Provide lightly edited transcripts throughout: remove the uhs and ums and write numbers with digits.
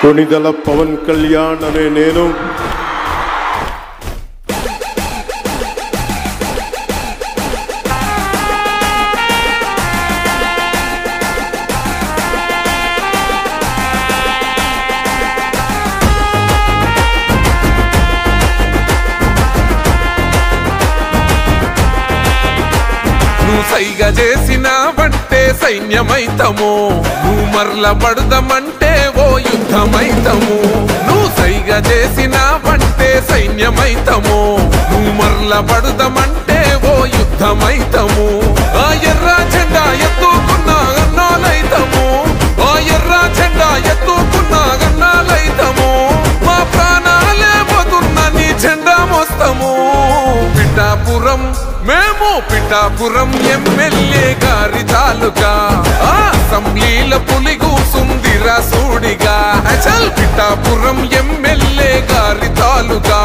కొణిదెల పవన్ కళ్యాణ్ అనే నేను సైగ చేసినావంటే సైన్యమైతము నువ్వు మరల పడదమంటే ఓ యుద్ధమైతము నువ్వు సైగ చేసినావంటే సైన్యమైతము నువ్వు మరల పడదమంటే ఓ యుద్ధమైతము ఆ ఎర్ర జెండా ఎత్తుకున్నా అన్నాలైతము ఆ ఎర్ర జెండా ఎత్తుకున్నా అన్నాలైతము మా ప్రాణాలే పోతున్న నీ జెండా మోస్తాము పిఠాపురం మేము పిఠాపురం ఎమ్మెల్యే గారి తాలూకా అసెంబ్లీల పులి కూసుందిరా సూడిగా చల్ పిఠాపురం ఎమ్మెల్యే గారి తాలూకా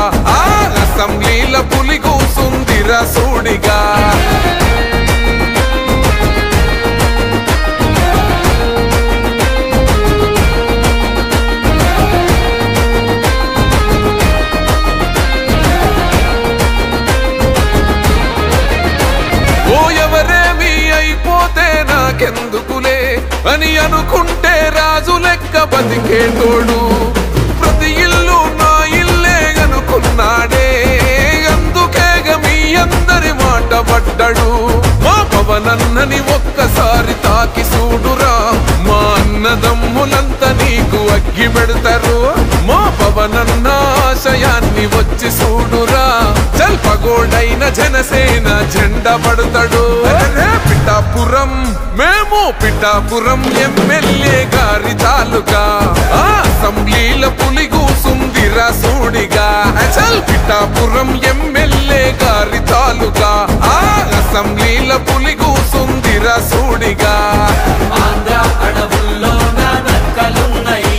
అసెంబ్లీల పులి కూసుందిరా సూడిగా నాకెందుకులే అని అనుకుంటే రాజు లెక్క బతికేటోడు ప్రతి ఇల్లు నా ఇల్లే అనుకున్నాడే అందుకేగ మీ అందరి మాట పడ్డాడు మా పవనన్నని ఒక్కసారి తాకి చూడురా మా అన్నదమ్ములంతా నీకు అగ్గి పెడతారు మా పవనన్న ఆశయాన్ని వచ్చి చూడురా జల్పగోడైన జనసేన జెండా పడతాడు పిఠాపురం మేము పిఠాపురం ఎమ్మెల్యే గారి తాలూకా అసెంబ్లీల పులి కూసుందిరా సూడిగా చల్ పిఠాపురం ఎమ్మెల్యే గారి తాలూకా అసెంబ్లీల పులి కూసుందిరా సూడిగా ఆంధ్ర అడవుల్లో నక్కలున్నాయి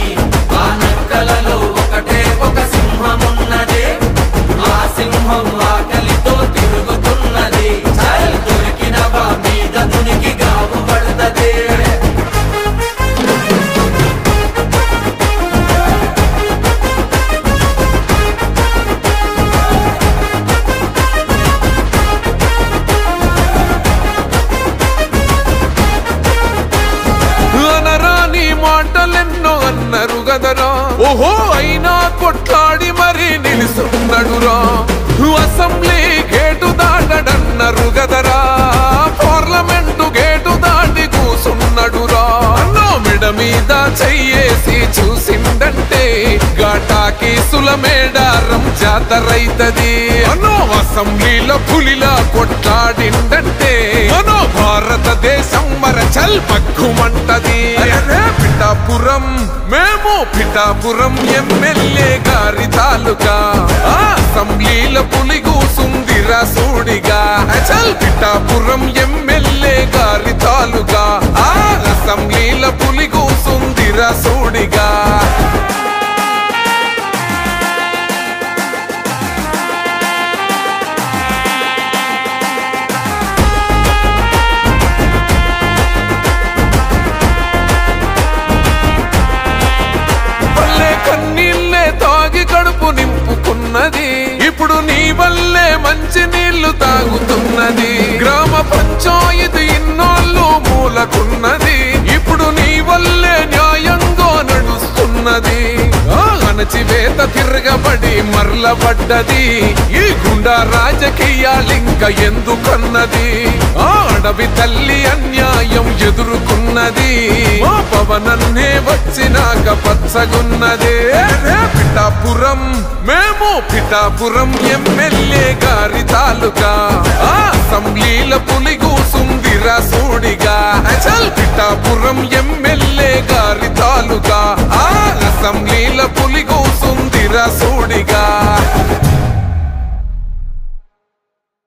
ఆ నక్కలలో ఒకటే ఒక సింహమున్నదే ఆ సింహం ఆకలితో తిరుగుతున్నది చల్ దొరికిన వా మీద దునికి గావు పడతదే మాటలెన్నో అన్నారు గదరా ఓహో అయినా కొట్లాడి మరీ నిలుసున్నాడురా అసెంబ్లీ గేటు దాటడన్నారు గదరా పార్లమెంటు గేటు దాటి కూసున్నాడురా అన్నో మెడ మీద చెయ్యేసి చూసిందంటే ఘాటాకి సులమేడారం జాతరైతది అన్నో అసెంబ్లీలో పులిలా కొట్లాడిందంటే మనో భారతదేశం మరచల్ పక్కుమంటది పిఠాపురం మేము పిఠాపురం ఎమ్మెల్యే గారి తాలూకా అసెంబ్లీల పులి కూసుందిరా సూడిగా చల్ పిఠాపురం ఎమ్మెల్యే గారి తాలూకా అసెంబ్లీల పులి కూసుందిరా సూడిగా కడుపు నింపుకున్నది ఇప్పుడు నీ వల్లే మంచి నీళ్లు తాగుతున్నది గ్రామ పంచాయతీ ఇన్నోళ్ళు మూలకున్నది ఇప్పుడు నీ వల్లే న్యాయంగా నడుస్తున్నది అణచివేత తిరగబడి మరలబడ్డది ఈ గుండా రాజకీయాలింక ఎందుకన్నది అడవి తల్లి అన్యాయం ఎదుర్కొన్నది మా పవనన్నే వచ్చినాక పచ్చగున్నదే పిఠాపురం మేము పిఠాపురం ఎమ్మెల్యే గారి తాలూకా అసెంబ్లీల పులి కూసుందిరా సూడిగా చల్ పిఠాపురం ఎమ్మెల్యే గారి తాలూకా అసెంబ్లీల పులి కూసుందిరా సూడిగా